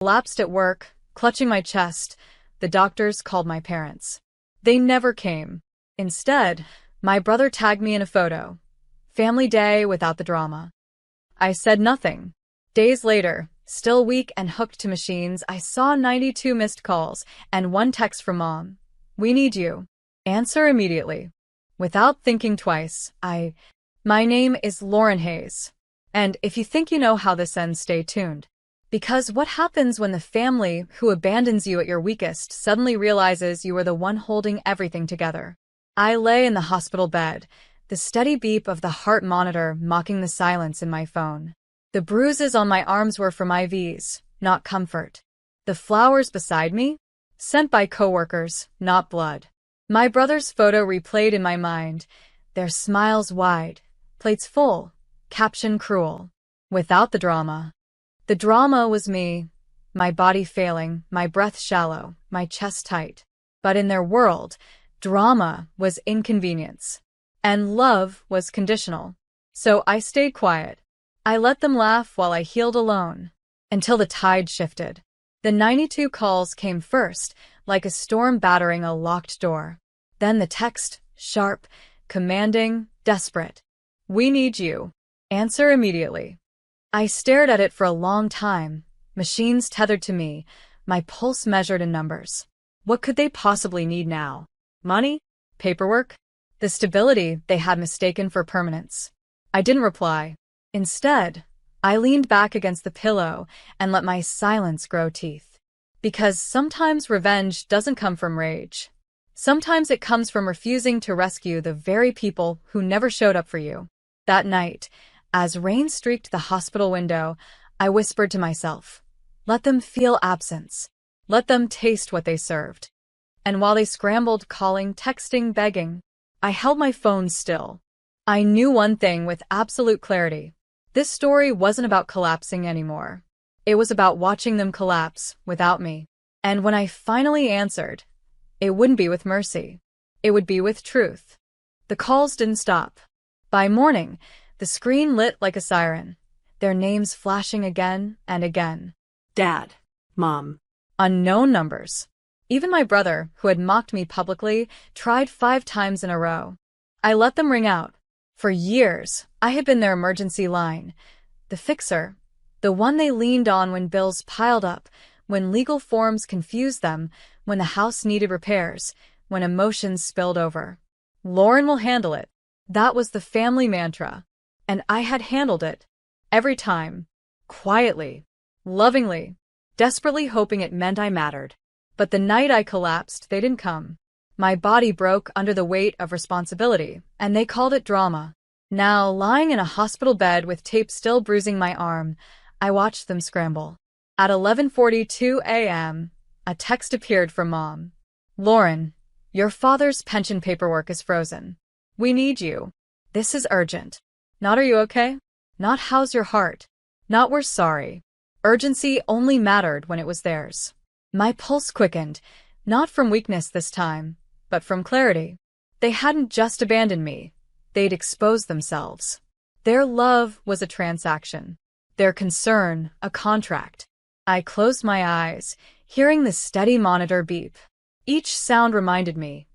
Collapsed at work, clutching my chest. The doctors called my parents. They never came. Instead, my brother tagged me in a photo. Family day without the drama. I said nothing. Days later, still weak and hooked to machines, I saw 92 missed calls and one text from Mom. "We need you. Answer immediately." Without thinking twice, My name is Lauren Hayes. And if you think you know how this ends, stay tuned. Because what happens when the family who abandons you at your weakest suddenly realizes you are the one holding everything together? I lay in the hospital bed, the steady beep of the heart monitor mocking the silence in my phone. The bruises on my arms were from IVs, not comfort. The flowers beside me? Sent by coworkers, not blood. My brother's photo replayed in my mind, their smiles wide, plates full, caption cruel. Without the drama. The drama was me, my body failing, my breath shallow, my chest tight. But in their world, drama was inconvenience. And love was conditional. So I stayed quiet. I let them laugh while I healed alone. Until the tide shifted. The 92 calls came first, like a storm battering a locked door. Then the text, sharp, commanding, desperate. "We need you. Answer immediately." I stared at it for a long time, machines tethered to me, my pulse measured in numbers. What could they possibly need now? Money? Paperwork? The stability they had mistaken for permanence. I didn't reply. Instead, I leaned back against the pillow and let my silence grow teeth. Because sometimes revenge doesn't come from rage. Sometimes it comes from refusing to rescue the very people who never showed up for you. That night, as rain streaked the hospital window, I whispered to myself, let them feel absence. Let them taste what they served. And while they scrambled, calling, texting, begging, I held my phone still. I knew one thing with absolute clarity. This story wasn't about collapsing anymore. It was about watching them collapse without me. And when I finally answered, it wouldn't be with mercy. It would be with truth. The calls didn't stop. By morning, the screen lit like a siren, their names flashing again and again. Dad. Mom. Unknown numbers. Even my brother, who had mocked me publicly, tried 5 times in a row. I let them ring out. For years, I had been their emergency line. The fixer. The one they leaned on when bills piled up, when legal forms confused them, when the house needed repairs, when emotions spilled over. Lauren will handle it. That was the family mantra. And I had handled it. Every time. Quietly. Lovingly. Desperately hoping it meant I mattered. But the night I collapsed, they didn't come. My body broke under the weight of responsibility, and they called it drama. Now, lying in a hospital bed with tape still bruising my arm, I watched them scramble. At 11:42 a.m., a text appeared from Mom. Lauren, your father's pension paperwork is frozen. We need you. This is urgent. Not are you okay? Not how's your heart? Not we're sorry. Urgency only mattered when it was theirs. My pulse quickened, not from weakness this time, but from clarity. They hadn't just abandoned me. They'd exposed themselves. Their love was a transaction. Their concern, a contract. I closed my eyes, hearing the steady monitor beep. Each sound reminded me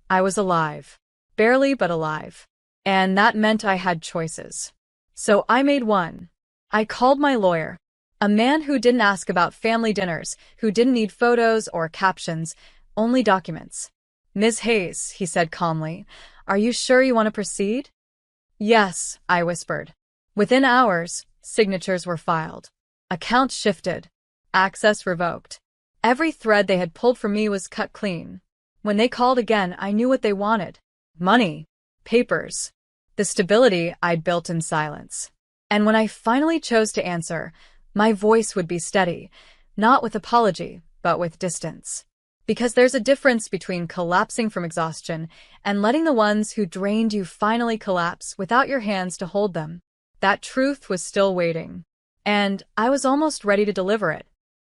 I was alive. Barely, but alive. And that meant I had choices. So I made one. I called my lawyer. A man who didn't ask about family dinners, who didn't need photos or captions, only documents. Ms. Hayes, he said calmly, are you sure you want to proceed? Yes, I whispered. Within hours, signatures were filed. Accounts shifted. Access revoked. Every thread they had pulled from me was cut clean. When they called again, I knew what they wanted. Money. Papers. The stability I'd built in silence. And when I finally chose to answer, my voice would be steady, not with apology, but with distance. Because there's a difference between collapsing from exhaustion and letting the ones who drained you finally collapse without your hands to hold them. That truth was still waiting. And I was almost ready to deliver it.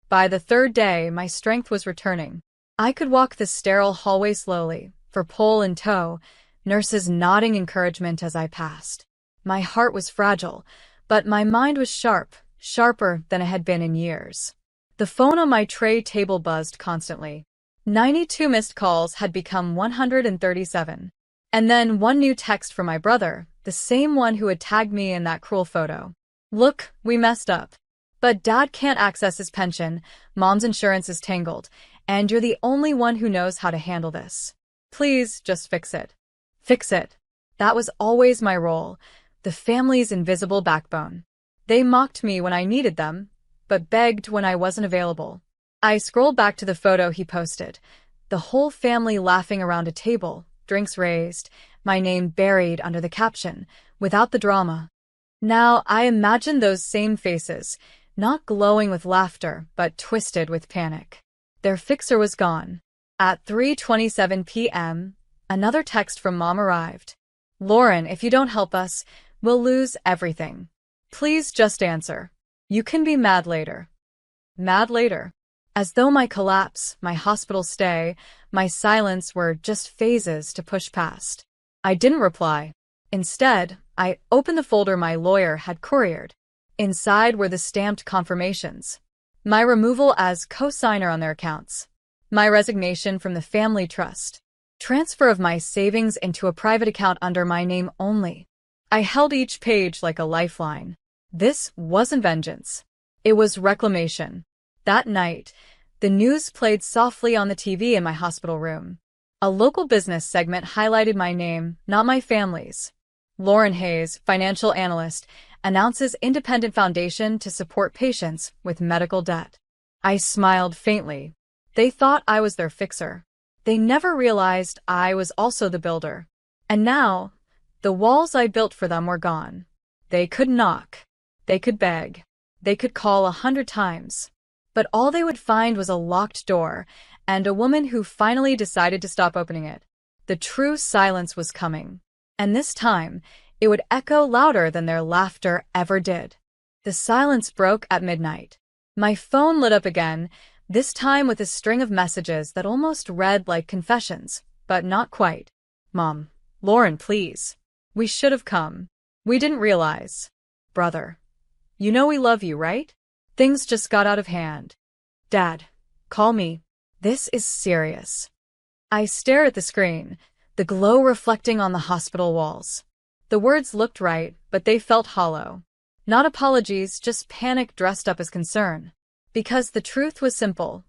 By the 3rd day, my strength was returning. I could walk the sterile hallway slowly, for pole in tow, nurses nodding encouragement as I passed. My heart was fragile, but my mind was sharp, sharper than it had been in years. The phone on my tray table buzzed constantly. 92 missed calls had become 137. And then one new text from my brother, the same one who had tagged me in that cruel photo. Look, we messed up. But Dad can't access his pension, Mom's insurance is tangled, and you're the only one who knows how to handle this. Please, just fix it. Fix it. That was always my role, the family's invisible backbone. They mocked me when I needed them, but begged when I wasn't available. I scrolled back to the photo he posted, the whole family laughing around a table, drinks raised, my name buried under the caption, without the drama. Now I imagine those same faces, not glowing with laughter, but twisted with panic. Their fixer was gone. At 3:27 p.m., another text from Mom arrived. Lauren, if you don't help us, we'll lose everything. Please just answer. You can be mad later. Mad later. As though my collapse, my hospital stay, my silence were just phases to push past. I didn't reply. Instead, I opened the folder my lawyer had couriered. Inside were the stamped confirmations. My removal as co-signer on their accounts. My resignation from the family trust. Transfer of my savings into a private account under my name only. I held each page like a lifeline. This wasn't vengeance. It was reclamation. That night, the news played softly on the TV in my hospital room. A local business segment highlighted my name, not my family's. Lauren Hayes, financial analyst, announces independent foundation to support patients with medical debt. I smiled faintly. They thought I was their fixer. They never realized I was also the builder. And now, the walls I built for them were gone. They could knock. They could beg. They could call 100 times. But all they would find was a locked door and a woman who finally decided to stop opening it. The true silence was coming. And this time, it would echo louder than their laughter ever did. The silence broke at midnight. My phone lit up again, this time with a string of messages that almost read like confessions, but not quite. Mom, Lauren, please. We should have come. We didn't realize. Brother. You know we love you, right? Things just got out of hand. Dad, call me. This is serious. I stare at the screen, the glow reflecting on the hospital walls. The words looked right, but they felt hollow. Not apologies, just panic dressed up as concern. Because the truth was simple.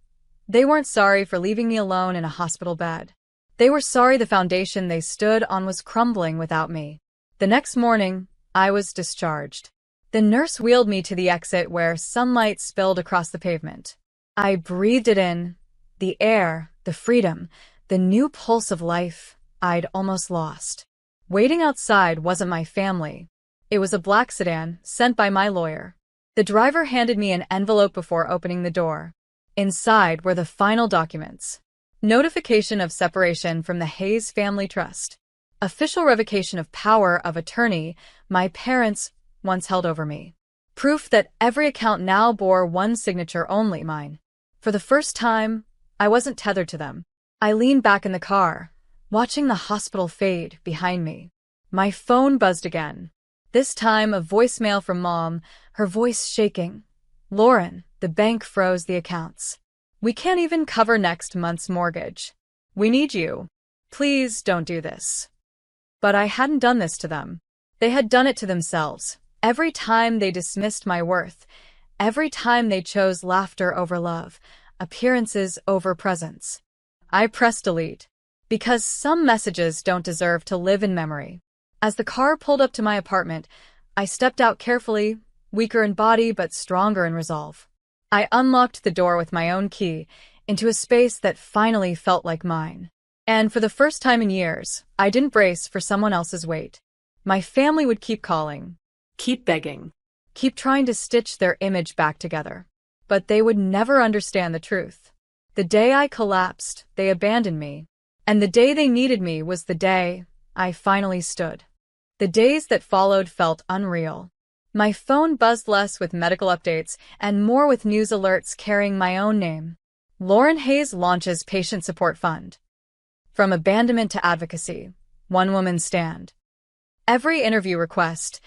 They weren't sorry for leaving me alone in a hospital bed. They were sorry the foundation they stood on was crumbling without me. The next morning, I was discharged. The nurse wheeled me to the exit where sunlight spilled across the pavement. I breathed it in. The air, the freedom, the new pulse of life I'd almost lost. Waiting outside wasn't my family. It was a black sedan sent by my lawyer. The driver handed me an envelope before opening the door. Inside were the final documents. Notification of separation from the Hayes Family Trust. Official revocation of power of attorney my parents once held over me. Proof that every account now bore one signature only, mine. For the first time, I wasn't tethered to them. I leaned back in the car, watching the hospital fade behind me. My phone buzzed again. This time a voicemail from Mom, her voice shaking. Lauren, the bank froze the accounts. We can't even cover next month's mortgage. We need you. Please don't do this. But I hadn't done this to them. They had done it to themselves. Every time they dismissed my worth, every time they chose laughter over love, appearances over presence. I pressed delete. Because some messages don't deserve to live in memory. As the car pulled up to my apartment, I stepped out carefully, weaker in body but stronger in resolve. I unlocked the door with my own key, into a space that finally felt like mine. And for the first time in years, I didn't brace for someone else's weight. My family would keep calling, keep begging, keep trying to stitch their image back together. But they would never understand the truth. The day I collapsed, they abandoned me. And the day they needed me was the day I finally stood. The days that followed felt unreal. My phone buzzed less with medical updates and more with news alerts carrying my own name. Lauren Hayes launches Patient Support Fund. From abandonment to advocacy, one woman's stand. Every interview request,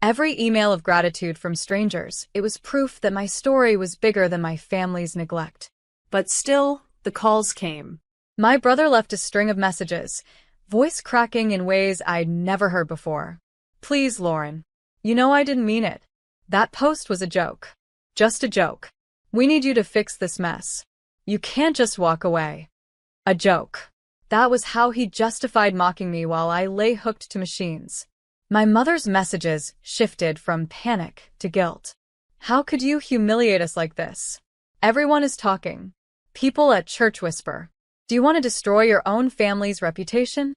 Every email of gratitude from strangers, it was proof that my story was bigger than my family's neglect. But still, the calls came. My brother left a string of messages, voice cracking in ways I'd never heard before. Please, Lauren. You know I didn't mean it. That post was a joke. Just a joke. We need you to fix this mess. You can't just walk away. A joke. That was how he justified mocking me while I lay hooked to machines. My mother's messages shifted from panic to guilt. How could you humiliate us like this? Everyone is talking. People at church whisper. Do you want to destroy your own family's reputation?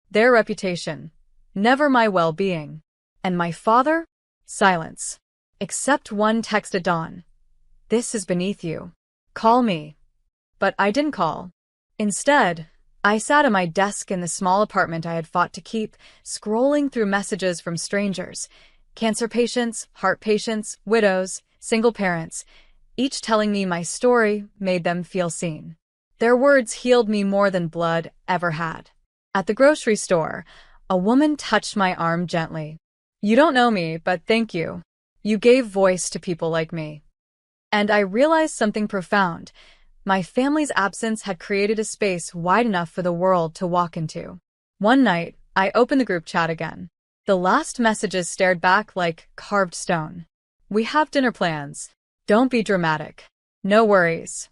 Their reputation. Never my well-being. And my father? Silence. Except one text at dawn. This is beneath you. Call me. But I didn't call. Instead, I sat at my desk in the small apartment I had fought to keep, scrolling through messages from strangers. Cancer patients, heart patients, widows, single parents, each telling me my story made them feel seen. Their words healed me more than blood ever had. At the grocery store, a woman touched my arm gently. You don't know me, but thank you. You gave voice to people like me. And I realized something profound. My family's absence had created a space wide enough for the world to walk into. One night, I opened the group chat again. The last messages stared back like carved stone. We have dinner plans. Don't be dramatic. No worries.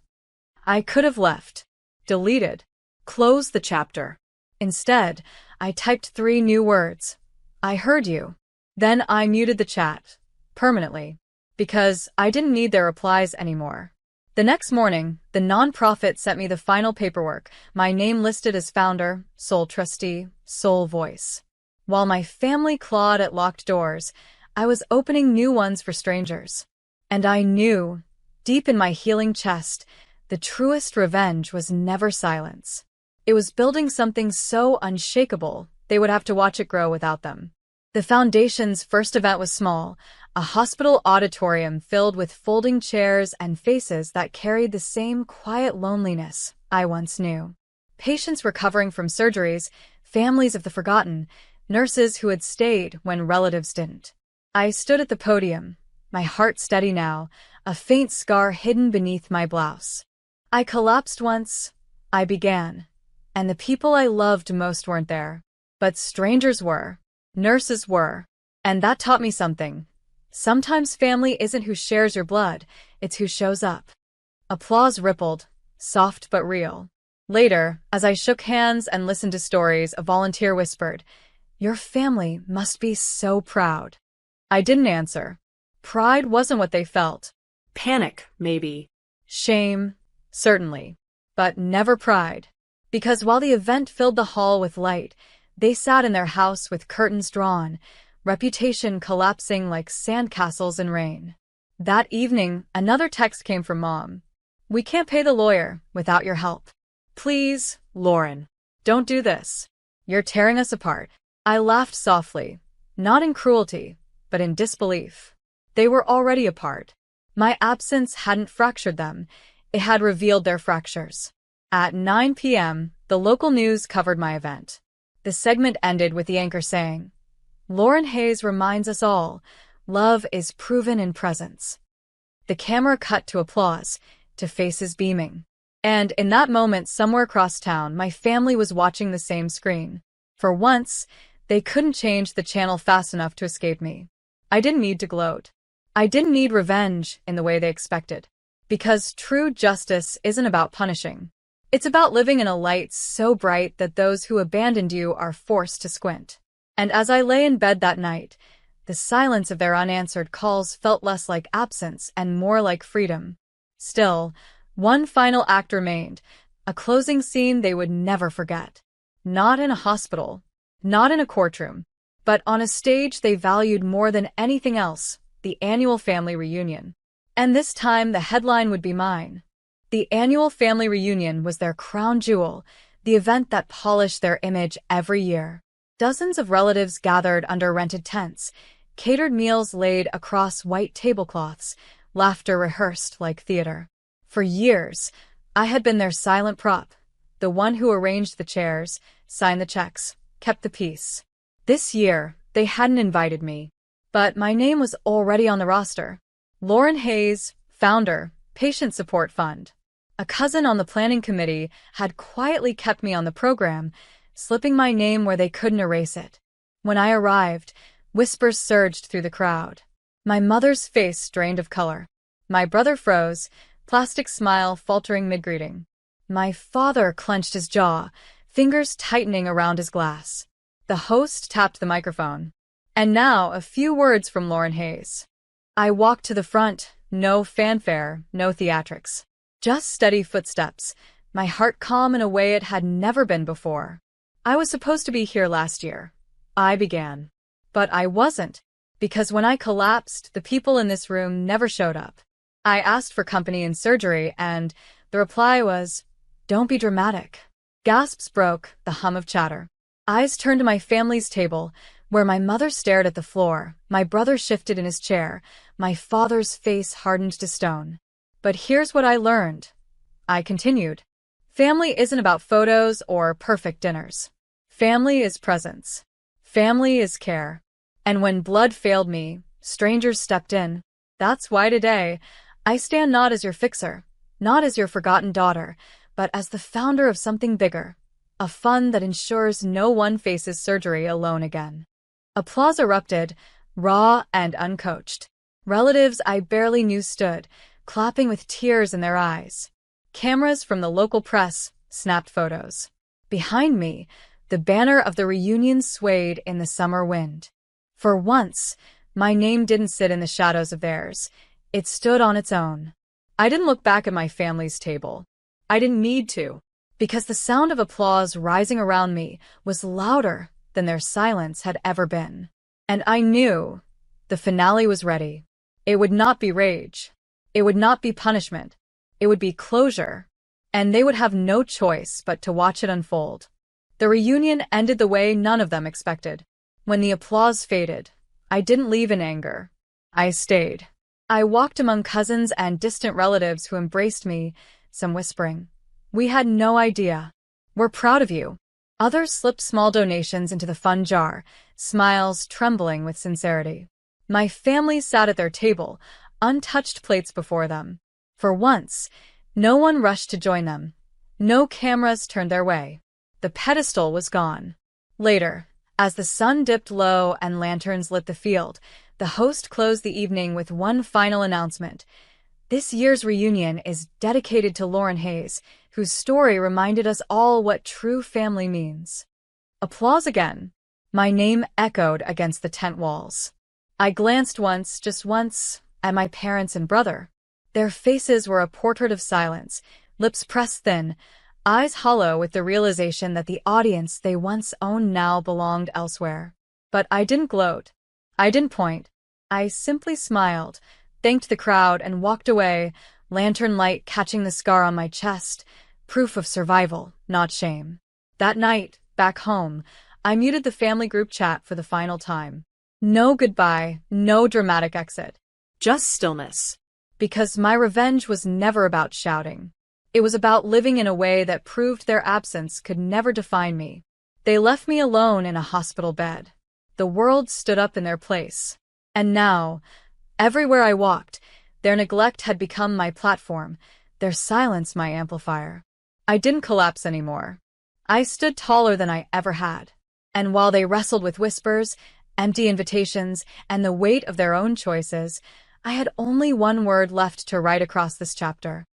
I could have left. Deleted. Closed the chapter. Instead, I typed 3 new words. I heard you. Then I muted the chat. Permanently. Because I didn't need their replies anymore. The next morning, the nonprofit sent me the final paperwork, my name listed as founder, sole trustee, sole voice. While my family clawed at locked doors, I was opening new ones for strangers. And I knew, deep in my healing chest, the truest revenge was never silence. It was building something so unshakable, they would have to watch it grow without them. The foundation's first event was small, a hospital auditorium filled with folding chairs and faces that carried the same quiet loneliness I once knew. Patients recovering from surgeries, families of the forgotten, nurses who had stayed when relatives didn't. I stood at the podium, my heart steady now, a faint scar hidden beneath my blouse. I collapsed once, I began, and the people I loved most weren't there. But strangers were. Nurses were. And that taught me something. Sometimes family isn't who shares your blood, it's who shows up. Applause rippled, soft but real. Later, as I shook hands and listened to stories, a volunteer whispered, "Your family must be so proud." I didn't answer. Pride wasn't what they felt. Panic, maybe. Shame, certainly. But never pride. Because while the event filled the hall with light, they sat in their house with curtains drawn, reputation collapsing like sandcastles in rain. That evening, another text came from Mom. "We can't pay the lawyer without your help. Please, Lauren, don't do this. You're tearing us apart." I laughed softly, not in cruelty, but in disbelief. They were already apart. My absence hadn't fractured them, it had revealed their fractures. At 9 p.m., the local news covered my event. The segment ended with the anchor saying, "Lauren Hayes reminds us all, love is proven in presence." The camera cut to applause, to faces beaming. And in that moment, somewhere across town, my family was watching the same screen. For once, they couldn't change the channel fast enough to escape me. I didn't need to gloat. I didn't need revenge in the way they expected. Because true justice isn't about punishing. It's about living in a light so bright that those who abandoned you are forced to squint. And as I lay in bed that night, the silence of their unanswered calls felt less like absence and more like freedom. Still, one final act remained, a closing scene they would never forget. Not in a hospital, not in a courtroom, but on a stage they valued more than anything else, the annual family reunion. And this time the headline would be mine. The annual family reunion was their crown jewel, the event that polished their image every year. Dozens of relatives gathered under rented tents, catered meals laid across white tablecloths, laughter rehearsed like theater. For years, I had been their silent prop, the one who arranged the chairs, signed the checks, kept the peace. This year, they hadn't invited me. But my name was already on the roster. Lauren Hayes, founder, Patient Support Fund. A cousin on the planning committee had quietly kept me on the program, slipping my name where they couldn't erase it. When I arrived, whispers surged through the crowd. My mother's face drained of color. My brother froze, plastic smile faltering mid-greeting. My father clenched his jaw, fingers tightening around his glass. The host tapped the microphone. And now, a few words from Lauren Hayes. I walked to the front, no fanfare, no theatrics. Just steady footsteps, my heart calm in a way it had never been before. I was supposed to be here last year. I began. But I wasn't, because when I collapsed, the people in this room never showed up. I asked for company in surgery, and the reply was, "Don't be dramatic." Gasps broke, the hum of chatter. Eyes turned to my family's table, where my mother stared at the floor, my brother shifted in his chair, my father's face hardened to stone. But here's what I learned. I continued. Family isn't about photos or perfect dinners. Family is presence. Family is care. And when blood failed me, strangers stepped in. That's why today, I stand not as your fixer, not as your forgotten daughter, but as the founder of something bigger, a fund that ensures no one faces surgery alone again. Applause erupted, raw and uncoached. Relatives I barely knew stood, clapping with tears in their eyes. Cameras from the local press snapped photos. Behind me, the banner of the reunion swayed in the summer wind. For once, my name didn't sit in the shadows of theirs. It stood on its own. I didn't look back at my family's table. I didn't need to, because the sound of applause rising around me was louder than their silence had ever been. And I knew the finale was ready. It would not be rage. It would not be punishment. It would be closure. And they would have no choice but to watch it unfold. The reunion ended the way none of them expected. When the applause faded, I didn't leave in anger. I stayed. I walked among cousins and distant relatives who embraced me, some whispering, "We had no idea. We're proud of you." Others slipped small donations into the fund jar, smiles trembling with sincerity. My family sat at their table, untouched plates before them. For once, no one rushed to join them. No cameras turned their way. The pedestal was gone. Later, as the sun dipped low and lanterns lit the field, the host closed the evening with one final announcement. This year's reunion is dedicated to Lauren Hayes, whose story reminded us all what true family means. Applause again. My name echoed against the tent walls. I glanced once, just once, at my parents and brother. Their faces were a portrait of silence, lips pressed thin, eyes hollow with the realization that the audience they once owned now belonged elsewhere. But I didn't gloat. I didn't point. I simply smiled, thanked the crowd, and walked away, lantern light catching the scar on my chest, proof of survival, not shame. That night, back home, I muted the family group chat for the final time. No goodbye, no dramatic exit. Just stillness. Because my revenge was never about shouting. It was about living in a way that proved their absence could never define me. They left me alone in a hospital bed. The world stood up in their place. And now, everywhere I walked, their neglect had become my platform, their silence my amplifier. I didn't collapse anymore. I stood taller than I ever had. And while they wrestled with whispers, empty invitations, and the weight of their own choices, I had only one word left to write across this chapter.